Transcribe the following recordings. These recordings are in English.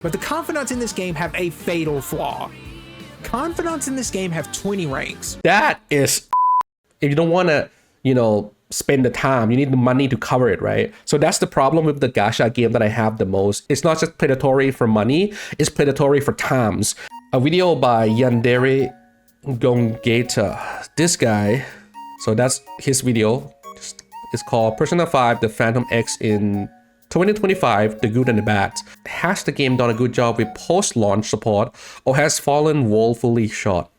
But the Confidants in this game have a fatal flaw. Confidants in this game have 20 ranks. That is, if you don't want to, you know, spend the time, you need the money to cover it, right? So that's the problem with the gacha game that I have the most. It's not just predatory for money, it's predatory for times. A video by Yandere Gongeta. This guy, so that's his video. It's called Persona 5 The Phantom X in 2025, The Good and the Bad. Has the game done a good job with post-launch support, or has fallen woefully short?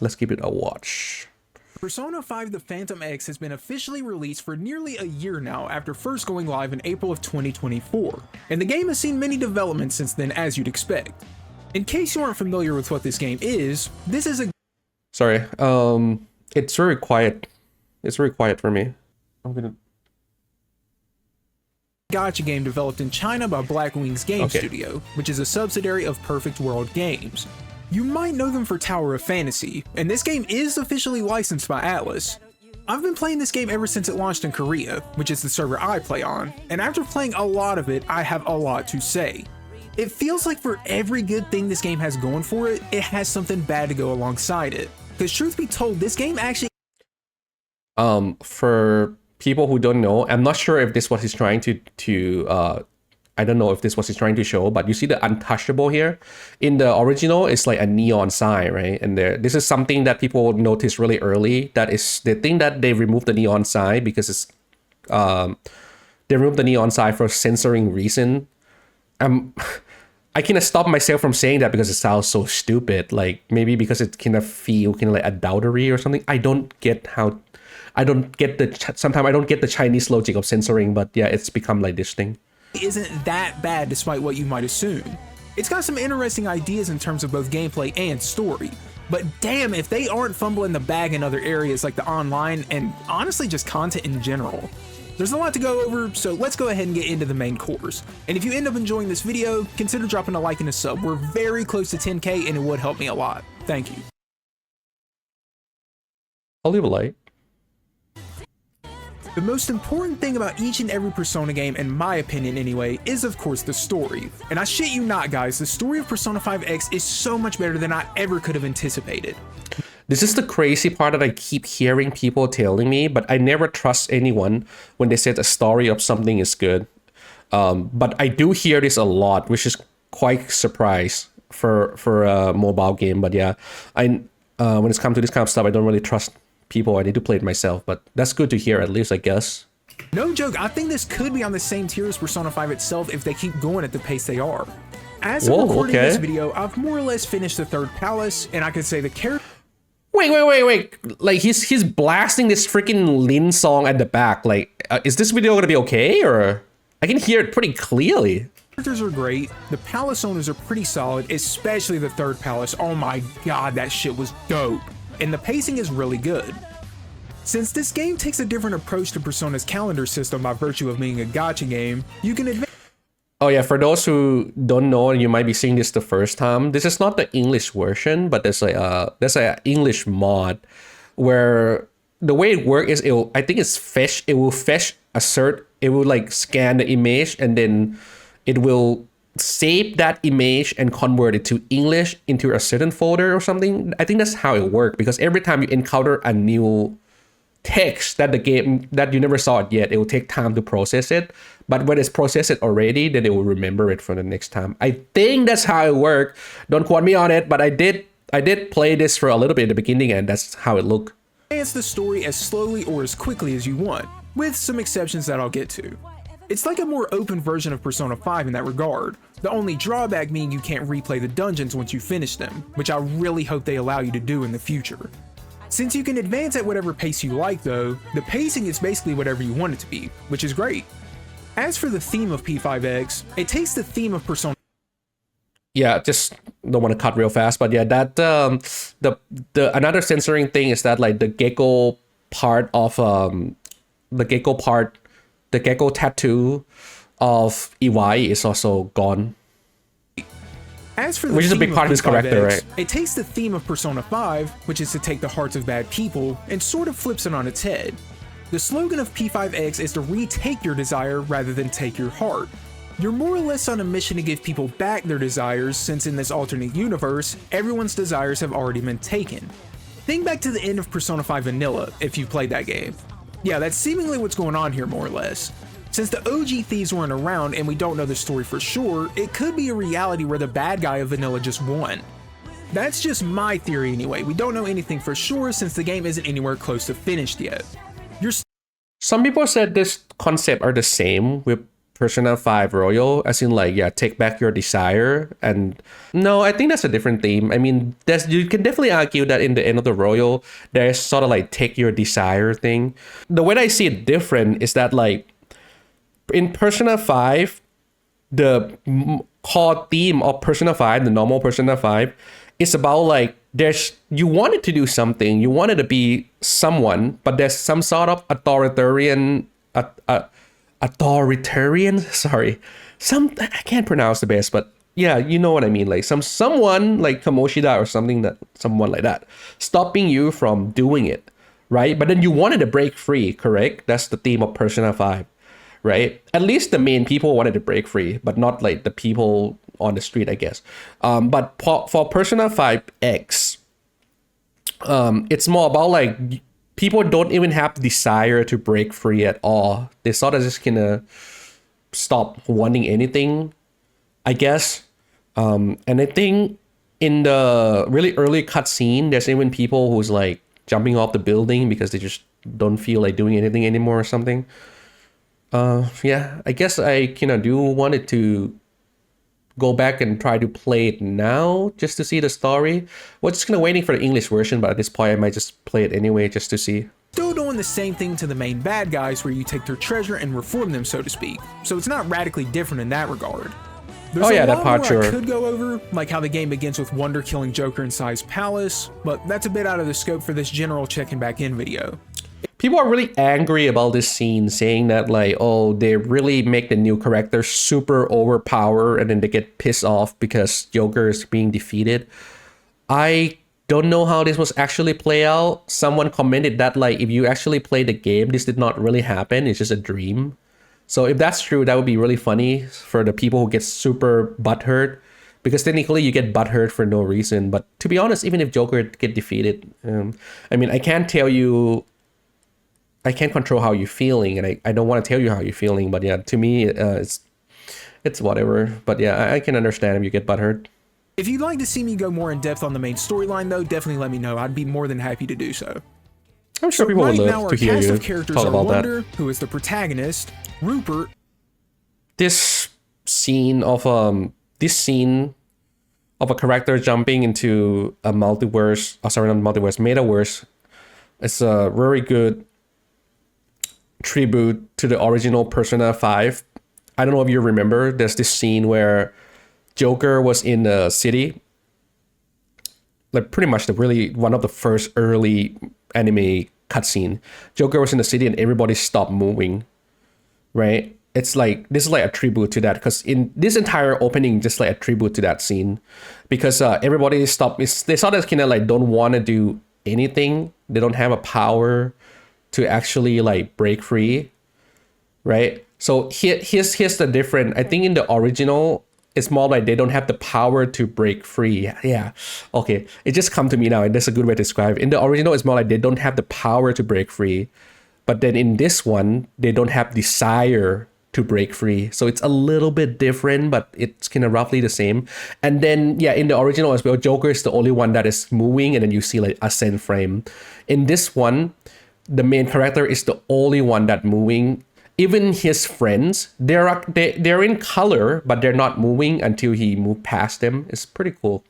Let's give it a watch. Persona 5 The Phantom X has been officially released for nearly a year now after first going live in April of 2024, and the game has seen many developments since then, as you'd expect. In case you aren't familiar with what this game is, this is a... Sorry, it's very quiet. It's very quiet for me. I'm gonna... gacha game developed in China by Black Wings Game Studio, which is a subsidiary of Perfect World Games. You might know them for Tower of Fantasy, and this game is officially licensed by Atlas. I've been playing this game ever since it launched in Korea, which is the server I play on, and after playing a lot of it, I have a lot to say. It feels like for every good thing this game has going for it, it has something bad to go alongside it. Because truth be told, this game actually... For people who don't know, I'm not sure if this was he's trying to I don't know if this was he's trying to show, but you see the untouchable here? In the original, it's like a neon sign, right? And this is something that people notice really early. That is, they think that they removed the neon sign because it's, they removed the neon sign for censoring reason. I cannot stop myself from saying that because it sounds so stupid. Like, maybe because it kind of feel kind of like adultery or something. I don't get how... sometimes I don't get the Chinese logic of censoring, but yeah, it's become like this thing. Isn't that bad despite what you might assume. It's got some interesting ideas in terms of both gameplay and story, but damn if they aren't fumbling the bag in other areas like the online and honestly just content in general. There's a lot to go over, so let's go ahead and get into the main course. And if you end up enjoying this video, consider dropping a like and a sub. We're very close to 10K and it would help me a lot. Thank you. I'll leave a like. The most important thing about each and every Persona game, in my opinion anyway, is of course the story. And I shit you not guys, the story of Persona 5X is so much better than I ever could have anticipated. This is the crazy part that I keep hearing people telling me, but I never trust anyone when they say the story of something is good. But I do hear this a lot, which is quite surprised for a mobile game. But yeah, when it's come to this kind of stuff, I don't really trust people. I need to play it myself, but that's good to hear at least, I guess. No joke, I think this could be on the same tier as Persona 5 itself if they keep going at the pace they are. As of recording this video, I've more or less finished the third palace, and I could say the character... Wait. Like, he's blasting this freaking Lin song at the back. Like, is this video gonna be okay, or... I can hear it pretty clearly. Characters are great, the palace owners are pretty solid, especially the third palace. Oh my god, that shit was dope. And the pacing is really good. Since this game takes a different approach to Persona's calendar system by virtue of being a gacha game, you can advance... Oh yeah, for those who don't know, and you might be seeing this the first time, this is not the English version, but there's a English mod where the way it works is it will like scan the image, and then it will save that image and convert it to English into a certain folder or something. I think that's how it works, because every time you encounter a new text that the game that you never saw it yet, it will take time to process it. But when it's processed it already, then it will remember it for the next time. I think that's how it works. Don't quote me on it, but I did play this for a little bit in the beginning, and that's how it looked. Advance the story as slowly or as quickly as you want, with some exceptions that I'll get to. It's like a more open version of Persona 5 in that regard, the only drawback being you can't replay the dungeons once you finish them, which I really hope they allow you to do in the future. Since you can advance at whatever pace you like though, the pacing is basically whatever you want it to be, which is great. As for the theme of P5X, it takes the theme of Persona... Yeah, just don't want to cut real fast, but yeah, that the another censoring thing is that like the gecko part of the gecko tattoo of Iwai is also gone. As for the which is a big part of his character, right? It takes the theme of Persona 5, which is to take the hearts of bad people, and sort of flips it on its head. The slogan of P5X is to retake your desire rather than take your heart. You're more or less on a mission to give people back their desires, since in this alternate universe, everyone's desires have already been taken. Think back to the end of Persona 5 Vanilla, if you played that game. Yeah, that's seemingly what's going on here more or less. Since the OG thieves weren't around and we don't know the story for sure, it could be a reality where the bad guy of Vanilla just won. That's just my theory anyway, we don't know anything for sure since the game isn't anywhere close to finished yet. Some people said this concept are the same with Persona 5 Royal, as in like, yeah, take back your desire. And no, I think that's a different theme. I mean, you can definitely argue that in the end of the Royal, there's sort of like take your desire thing. The way I see it different is that like in Persona 5, the core theme of Persona 5, the normal Persona 5, is about like you wanted to do something, you wanted to be someone, but there's some sort of authoritarian, sorry, I can't pronounce the best, but yeah, you know what I mean, like someone like Kamoshida or someone like that, stopping you from doing it, right? But then you wanted to break free, correct? That's the theme of Persona 5, right? At least the main people wanted to break free, but not like the people on the street, I guess. But for Persona 5X, it's more about like people don't even have desire to break free at all. They sort of just gonna stop wanting anything, I guess. And I think in the really early cutscene, there's even people who's like jumping off the building because they just don't feel like doing anything anymore or something. Yeah, I guess I do wanted to go back and try to play it now just to see the story. We're just kind of waiting for the English version, but at this point I might just play it anyway just to see. Still doing the same thing to the main bad guys where you take their treasure and reform them, so to speak. So it's not radically different in that regard. There's a lot more I could go over, like how the game begins with Wonder killing Joker in Sai's palace, but that's a bit out of the scope for this general checking back in video. People are really angry about this scene, saying that like, oh, they really make the new character super overpowered and then they get pissed off because Joker is being defeated. I don't know how this was actually play out. Someone commented that like, if you actually play the game, this did not really happen. It's just a dream. So if that's true, that would be really funny for the people who get super butthurt, because technically you get butthurt for no reason. But to be honest, even if Joker get defeated, I mean, I can't control how you're feeling, and I don't want to tell you how you're feeling, but yeah, to me, it's whatever. But yeah, I can understand if you get butthurt. If you'd like to see me go more in depth on the main storyline though, definitely let me know. I'd be more than happy to do so. I'm sure people would love to hear you talk about that. Who is the protagonist, Rupert. This scene of a character jumping into a multiverse, metaverse, it's a very good tribute to the original Persona 5. I don't know if you remember, there's this scene where Joker was in a city, like pretty much one of the first early anime cutscene. Joker was in the city and everybody stopped moving, right? It's like, this is like a tribute to that, because in this entire opening, just like a tribute to that scene, because everybody stopped. They sort of kind of like don't want to do anything. They don't have a power to actually like break free, right? So here's the difference. I think in the original, it's more like they don't have the power to break free. Yeah. Okay. It just come to me now, and that's a good way to describe it. In the original, it's more like they don't have the power to break free. But then in this one, they don't have desire to break free. So it's a little bit different, but it's kind of roughly the same. And then, yeah, in the original as well, Joker is the only one that is moving, and then you see like a scene frame. In this one, the main character is the only one that moving. Even his friends, they're in color, but they're not moving until he moved past them. It's pretty cool.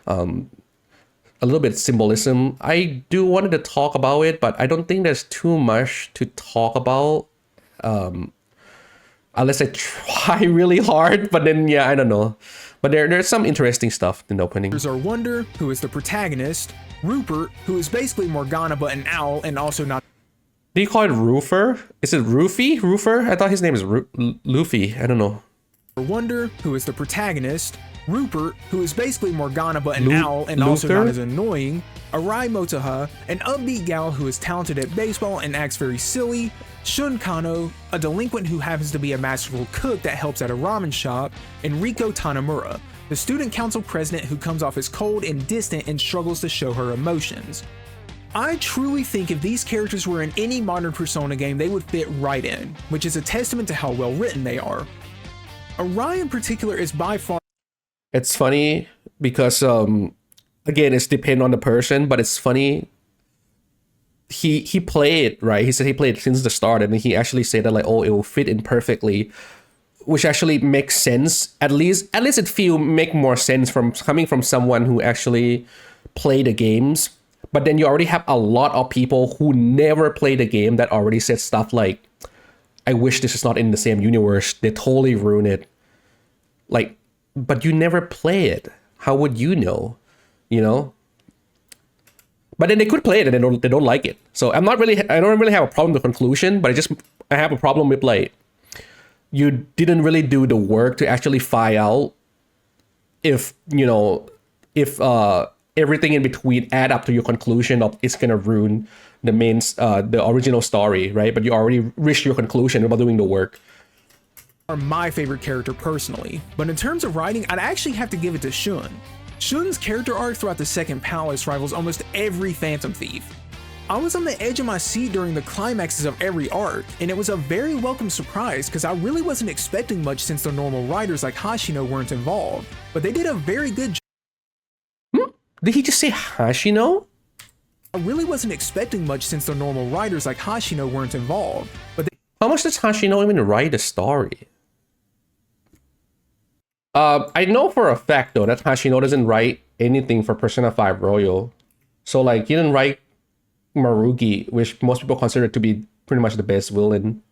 A little bit of symbolism. I do wanted to talk about it, but I don't think there's too much to talk about. Unless I try really hard, but then yeah, I don't know. But there's some interesting stuff in the opening. There's our Wonder, who is the protagonist, Rupert, who is basically Morgana but an owl and also not. Do you call it Roofer? Is it Roofy? Roofer? I thought his name is Luffy. I don't know. Wonder, who is the protagonist, Rupert, who is basically Morgana but an owl and also not as annoying, Arai Motoha, an upbeat gal who is talented at baseball and acts very silly, Shun Kano, a delinquent who happens to be a masterful cook that helps at a ramen shop, and Riko Tanamura, the student council president who comes off as cold and distant and struggles to show her emotions. I truly think if these characters were in any modern Persona game, they would fit right in, which is a testament to how well written they are. Arai in particular is by far... It's funny because, again, it's depend on the person, but it's funny. He played, right? He said he played since the start, and he actually said that, like, oh, it will fit in perfectly, which actually makes sense. At least it make more sense from coming from someone who actually played the games. But then you already have a lot of people who never played the game that already said stuff like, I wish this is not in the same universe. They totally ruin it. Like, but you never play it. How would you know? You know? But then they could play it and they don't like it. So I don't really have a problem with the conclusion, but I have a problem with, like, you didn't really do the work to actually find out if, you know, if everything in between add up to your conclusion of it's gonna ruin the main the original story, right? But you already reached your conclusion about doing the work. Are my favorite character personally, but in terms of writing, I'd actually have to give it to Shun. Shun's character arc throughout the second palace rivals almost every Phantom Thief. I was on the edge of my seat during the climaxes of every arc, and it was a very welcome surprise because I really wasn't expecting much since the normal writers like Hashino weren't involved, but they did a very good job. Did he just say Hashino? I really wasn't expecting much since the normal writers like Hashino weren't involved, but how much does Hashino even write a story? I know for a fact though that Hashino doesn't write anything for Persona 5 Royal. So, like, he didn't write Marugi, which most people consider to be pretty much the best villain.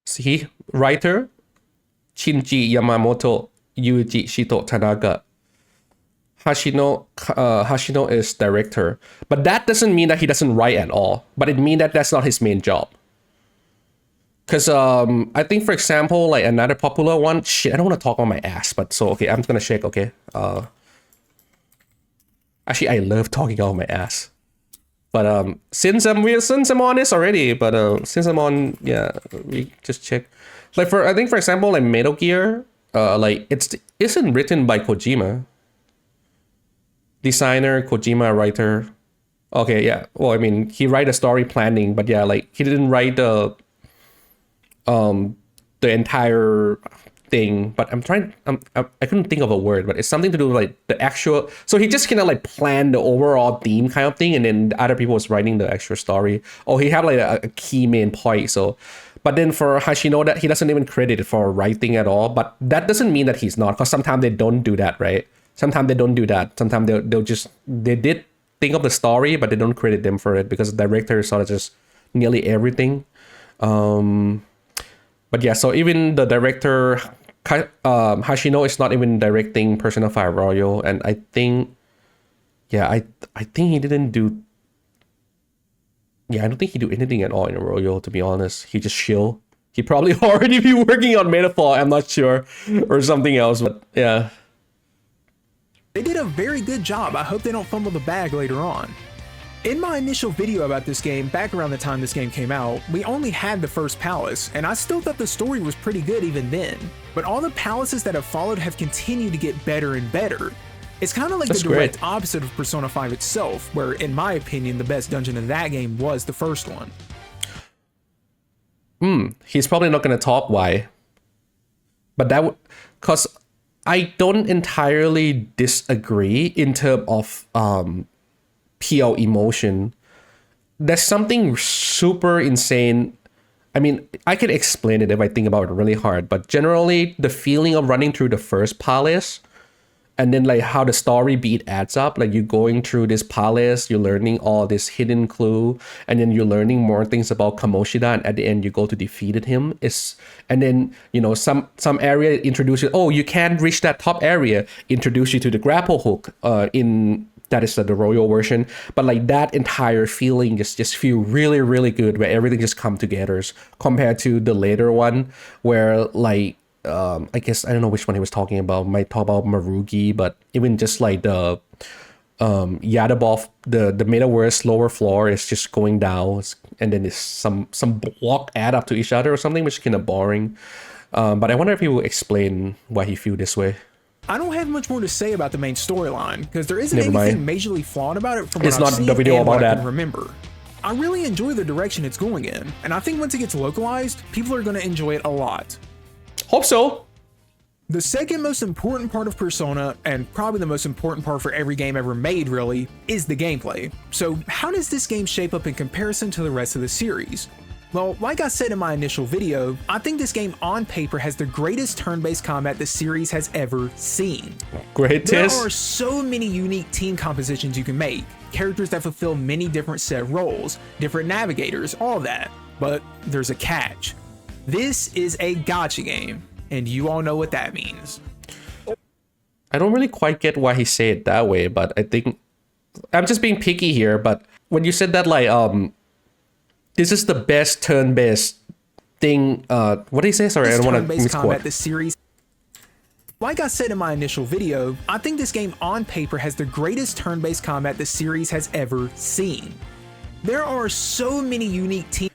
See, writer Shinji Yamamoto, Yuji Shito Tanaka. Hashino is director, but that doesn't mean that he doesn't write at all. But it means that that's not his main job. Because I think, for example, like another popular one, shit, I don't want to talk on my ass, but so, okay, I'm just gonna shake, okay? Actually, I love talking on my ass. But since I'm on this already, but since I'm on, yeah, we just check. Like, I think, for example, like Metal Gear, like, isn't written by Kojima. Designer, Kojima, writer. Okay, yeah. Well, I mean, he write a story planning, but yeah, like, he didn't write the entire thing. But I couldn't think of a word, but it's something to do with, like, the actual. So he just kind of, like, planned the overall theme kind of thing, and then other people was writing the actual story. Oh, he had, like, a key main point. So, but then for Hashino, that he doesn't even credit it for writing at all. But that doesn't mean that he's not, because sometimes they don't do that, right? Sometimes they don't do that. Sometimes they did think of the story, but they don't credit them for it because the director sort of just nearly everything. But yeah, so even the director, Hashino, is not even directing Persona 5 Royal, and I think, yeah, I think he didn't do. Yeah, I don't think he do anything at all in Royal, to be honest. He just chill. He probably already be working on Metafall, I'm not sure, or something else, but yeah. They did a very good job. I hope they don't fumble the bag later on. In my initial video about this game, back around the time this game came out, we only had the first palace, and I still thought the story was pretty good even then. But all the palaces that have followed have continued to get better and better. It's kind of like the direct opposite of Persona 5 itself, where, in my opinion, the best dungeon in that game was the first one. He's probably not going to top why. But that would, because I don't entirely disagree in terms of PO emotion. There's something super insane. I mean, I could explain it if I think about it really hard, but generally the feeling of running through the first palace and then, like, how the story beat adds up, like, you're going through this palace, you're learning all this hidden clue, and then you're learning more things about Kamoshida, and at the end you go to defeat him. And then, you know, some area introduces, oh, you can't reach that top area, introduce you to the grapple hook that is the royal version. But, like, that entire feeling just feel really, really good, where everything just come together, compared to the later one where, like, I guess I don't know which one he was talking about. Might talk about Marugi, but even just like the Yadabov, the metaverse lower floor is just going down, and then there's some block add up to each other or something, which is kind of boring. But I wonder if he will explain why he feel this way. I don't have much more to say about the main storyline because there isn't Never anything mind. majorly flawed about it from what It's I've not seen the video and about what I that. can remember. I really enjoy the direction it's going in, and I think once it gets localized, people are going to enjoy it a lot. Hope so. The second most important part of Persona, and probably the most important part for every game ever made really, is the gameplay. So how does this game shape up in comparison to the rest of the series? Well, like I said in my initial video, I think this game on paper has the greatest turn-based combat the series has ever seen. Greatest? There are so many unique team compositions you can make, characters that fulfill many different set roles, different navigators, all that. But there's a catch. This is a gacha game, and you all know what that means. I don't really quite get why he said it that way, but I think I'm just being picky here. But when you said that, like, this is the best turn-based thing. What did he say? Sorry, I don't want to misquote. The series. Like I said in my initial video, I think this game on paper has the greatest turn-based combat the series has ever seen. There are so many unique teams.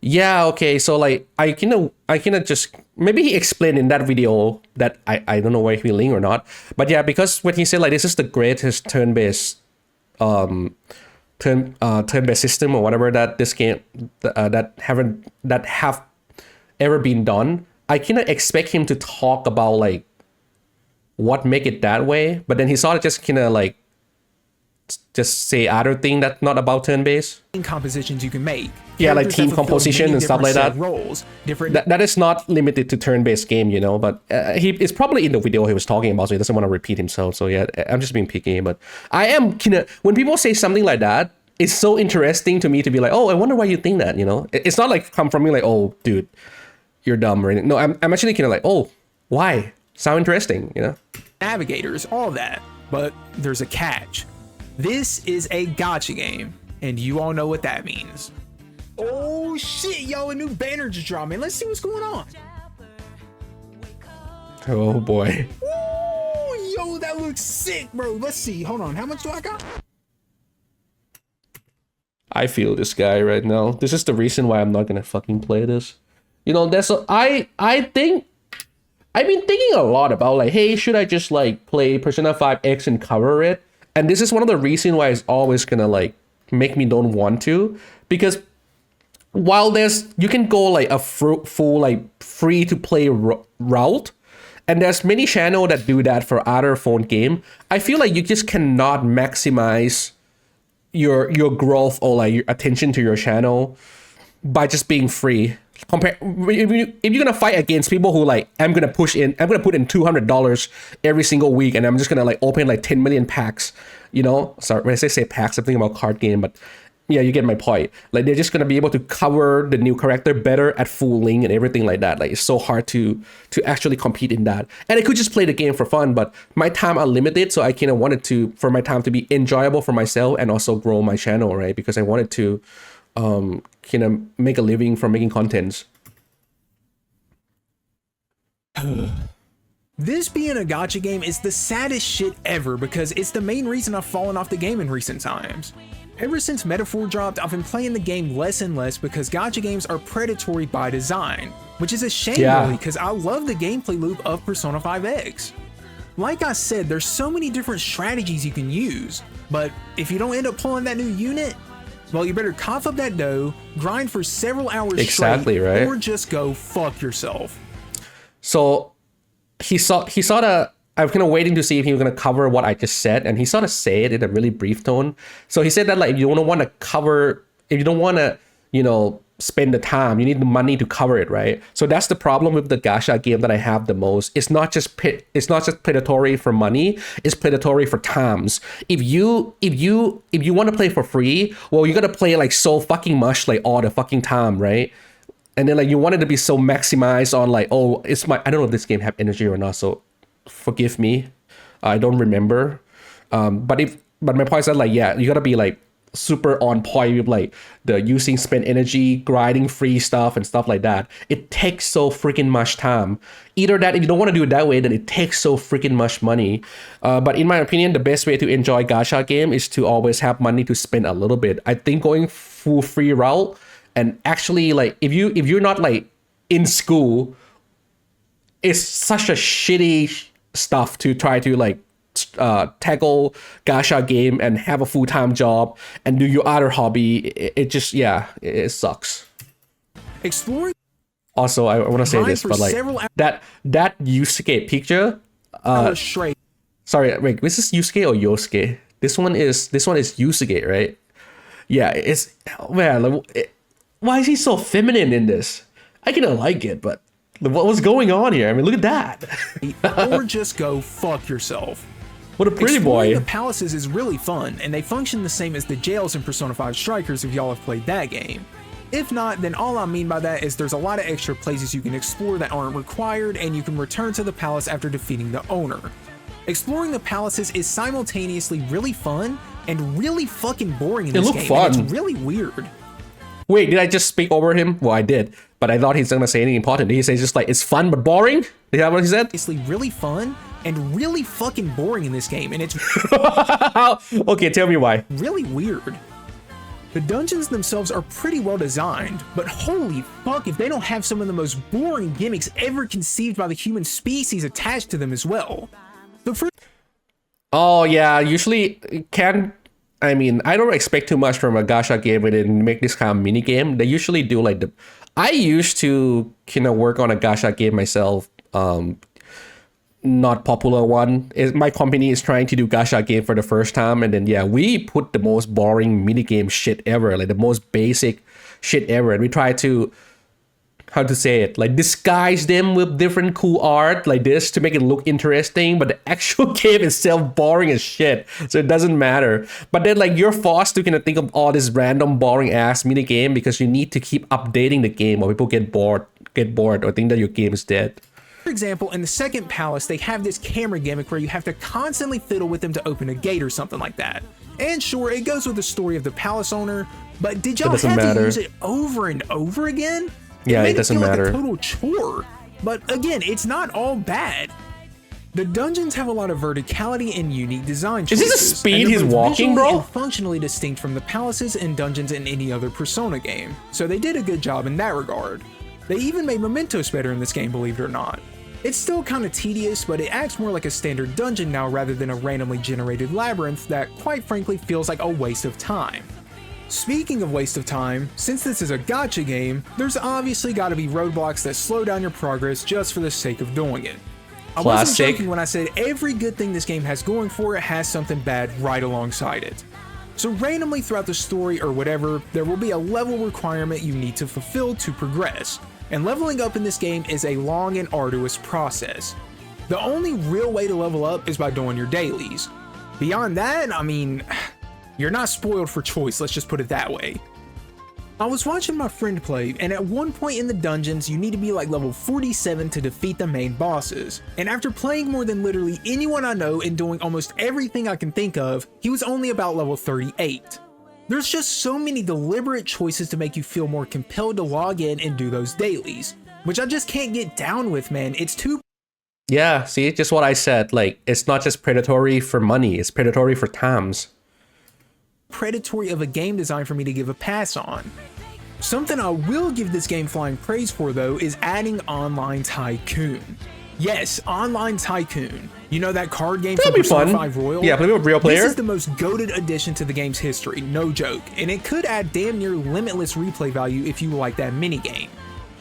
Yeah, okay, so like I cannot just maybe he explained in that video that I don't know where he linked or not, but yeah, because when he said like this is the greatest turn-based turn-based system or whatever that this game that have ever been done, I cannot expect him to talk about like what make it that way, but then he sort of just kind of like just say other thing that's not about turn-based compositions you can make. Yeah, like team composition and stuff like that. Roles, different. That is not limited to turn-based game, you know. But it's probably in the video he was talking about, so he doesn't want to repeat himself. So yeah, I'm just being picky. But I am when people say something like that, it's so interesting to me to be like, oh, I wonder why you think that. You know, it's not like come from me like, oh, dude, you're dumb or anything. No, I'm actually kind of like, oh, why? Sound interesting, you know? Navigators, all that. But there's a catch. This is a gacha game, and you all know what that means. Oh shit, yo, a new banner just dropped, man. Let's see what's going on. Oh boy. Ooh, yo, that looks sick, bro. Let's see. Hold on. How much do I got? I feel this guy right now. This is the reason why I'm not gonna fucking play this. You know, I think I've been thinking a lot about like, hey, should I just like play Persona 5X and cover it? And this is one of the reasons why it's always gonna like make me don't want to, because while you can go like a full like free to play route, and there's many channels that do that for other phone game, I feel like you just cannot maximize your growth or like your attention to your channel by just being free. If you're gonna fight against people who like, I'm gonna put in $200 every single week, and I'm just gonna like open like 10 million packs, you know. Sorry, when I say packs, I'm thinking about card game, but yeah, you get my point. Like they're just gonna be able to cover the new character better at full link and everything like that. Like it's so hard to actually compete in that. And I could just play the game for fun, but my time are limited, so I kind of wanted for my time to be enjoyable for myself and also grow my channel, right? Because I wanted to kind of make a living from making contents. This being a gacha game is the saddest shit ever because it's the main reason I've fallen off the game in recent times. Ever since Metaphor dropped, I've been playing the game less and less because gacha games are predatory by design, which is a shame really because I love the gameplay loop of Persona 5X. Like I said, there's so many different strategies you can use, but if you don't end up pulling that new unit, well, you better cough up that dough, grind for several hours straight, right? Or just go fuck yourself. So he sort of, I'm kind of waiting to see if he was going to cover what I just said, and he sort of said it in a really brief tone. So he said that like, if you don't want to, you know, spend the time, you need the money to cover it, right? So that's the problem with the gacha game that I have the most. It's not just predatory for money, it's predatory for times. If you want to play for free, well, you got to play like so fucking much like all the fucking time, right? And then like you want it to be so maximized on like, oh, I don't know if this game have energy or not, so forgive me, I don't remember. But my point is that like, yeah, you gotta be like super on point with like the using spend energy, grinding free stuff and stuff like that. It takes so freaking much time. Either that, if you don't want to do it that way, then it takes so freaking much money. But in my opinion, the best way to enjoy gacha game is to always have money to spend a little bit. I think going full free route and actually like if you're not like in school, it's such a shitty stuff to try to like tackle gacha game and have a full-time job and do your other hobby. It just, yeah, it sucks. Exploring. Also, I want to say this, but like that Yusuke picture. Sorry, wait, this is Yusuke or Yosuke? This one is Yusuke, right? Yeah, it's, man, why is he so feminine in this? I kind of like it, but what was going on here? I mean, look at that. Or just go fuck yourself. What a pretty Exploring boy. the palaces is really fun, and they function the same as the jails in Persona 5 Strikers if y'all have played that game. If not, then all I mean by that is there's a lot of extra places you can explore that aren't required, and you can return to the palace after defeating the owner. Exploring the palaces is simultaneously really fun and really fucking boring in this game. Fun. And it's really weird. Wait, did I just speak over him? Well, I did, but I thought he's gonna say anything important. He says just like, it's fun but boring? Is that what he said? It's really fun and really fucking boring in this game, and it's okay, tell me why. really weird. The dungeons themselves are pretty well designed, but holy fuck if they don't have some of the most boring gimmicks ever conceived by the human species attached to them as well. The first Oh yeah, usually I mean, I don't expect too much from a gacha game when they make this kind of mini game. They usually do like I used to kind of work on a gacha game myself. Not popular one. My company is trying to do gacha game for the first time, and then yeah, we put the most boring mini game shit ever, like the most basic shit ever, and we try to, how to say it, like disguise them with different cool art like this to make it look interesting, but the actual game itself boring as shit, so it doesn't matter. But then like you're forced to kind of think of all this random boring ass mini game because you need to keep updating the game or people get bored or think that your game is dead. For example, in the second palace, they have this camera gimmick where you have to constantly fiddle with them to open a gate or something like that. And sure, it goes with the story of the palace owner, but did y'all have to use it over and over again? Yeah, it doesn't matter. Like a total chore. But again, it's not all bad. The dungeons have a lot of verticality and unique design choices. Is this the speed he's walking, bro? And functionally distinct from the palaces and dungeons in any other Persona game, so they did a good job in that regard. They even made mementos better in this game, believe it or not. It's still kind of tedious, but it acts more like a standard dungeon now rather than a randomly generated labyrinth that, quite frankly, feels like a waste of time. Speaking of waste of time, since this is a gacha game, there's obviously got to be roadblocks that slow down your progress just for the sake of doing it. I wasn't joking when I said every good thing this game has going for it has something bad right alongside it. So randomly throughout the story or whatever, there will be a level requirement you need to fulfill to progress. And leveling up in this game is a long and arduous process. The only real way to level up is by doing your dailies. Beyond that, I mean, you're not spoiled for choice, let's just put it that way. I was watching my friend play, and at one point in the dungeons, you need to be like level 47 to defeat the main bosses. And after playing more than literally anyone I know and doing almost everything I can think of, he was only about level 38. There's just so many deliberate choices to make you feel more compelled to log in and do those dailies, which I just can't get down with, man. It's too... Yeah, see, just what I said. Like, it's not just predatory for money, it's predatory for times. Predatory of a game design for me to give a pass on. Something I will give this game flying praise for, though, is adding Online Tycoon. Yes, Online Tycoon. You know that card game from Persona 5 Royal? Yeah, play with real player. This is the most goated addition to the game's history, no joke, and it could add damn near limitless replay value if you like that minigame.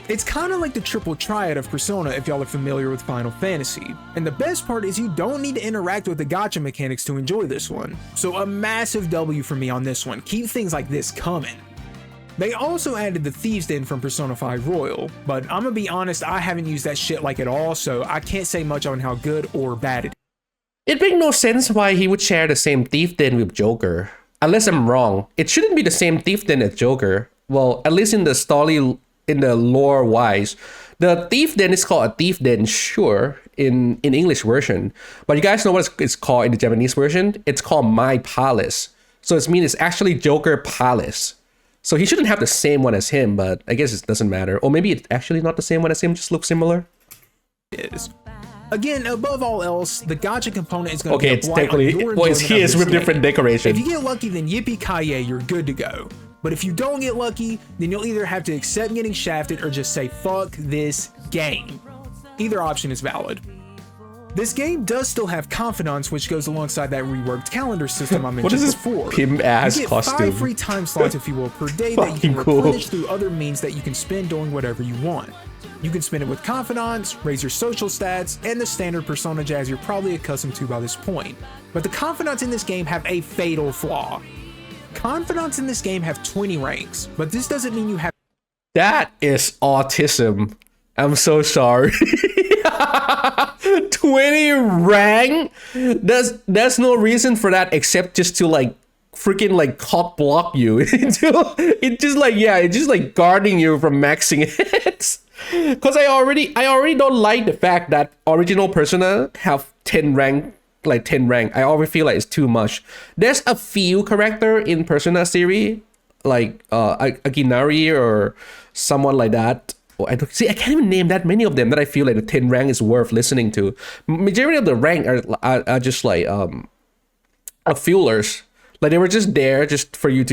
It's kinda like the triple triad of Persona if y'all are familiar with Final Fantasy, and the best part is you don't need to interact with the gacha mechanics to enjoy this one, so a massive W for me on this one. Keep things like this coming. They also added the Thieves Den from Persona 5 Royal, but I'm gonna be honest, I haven't used that shit like at all, so I can't say much on how good or bad it is. It makes no sense why he would share the same Thief Den with Joker. Unless I'm wrong, it shouldn't be the same Thief Den as Joker. Well, at least in the story, in the lore wise. The Thief Den is called a Thief Den, sure, in English version. But you guys know what it's called in the Japanese version? It's called My Palace. So it means it's actually Joker Palace. So he shouldn't have the same one as him, but I guess it doesn't matter. Or maybe it's actually not the same one as him, just looks similar. Is. Again, above all else, the gacha component is going to be a blight on your enjoyment well, it's his with different decoration. If you get lucky, then yippee-ki-yay, you're good to go. But if you don't get lucky, then you'll either have to accept getting shafted or just say, fuck this game. Either option is valid. This game does still have Confidants, which goes alongside that reworked calendar system I mentioned before. What is this pimp-ass you get costume? 5 free time slots, if you will, per day that you can replenish through other means that you can spend doing whatever you want. You can spend it with Confidants, raise your social stats, and the standard persona jazz you're probably accustomed to by this point. But the Confidants in this game have a fatal flaw. Confidants in this game have 20 ranks, but this doesn't mean you have... That is autism. I'm so sorry. 20 rank? There's no reason for that except just to like freaking like cock block you. It's just like guarding you from maxing it. Cause I already don't like the fact that original Persona have 10 rank. Like 10 rank. I always feel like it's too much. There's a few character in Persona series like Aginari or someone like that. I can't even name that many of them that I feel like the 10 rank is worth listening to. Majority of the rank are just like fuelers. Like they were just there just for you to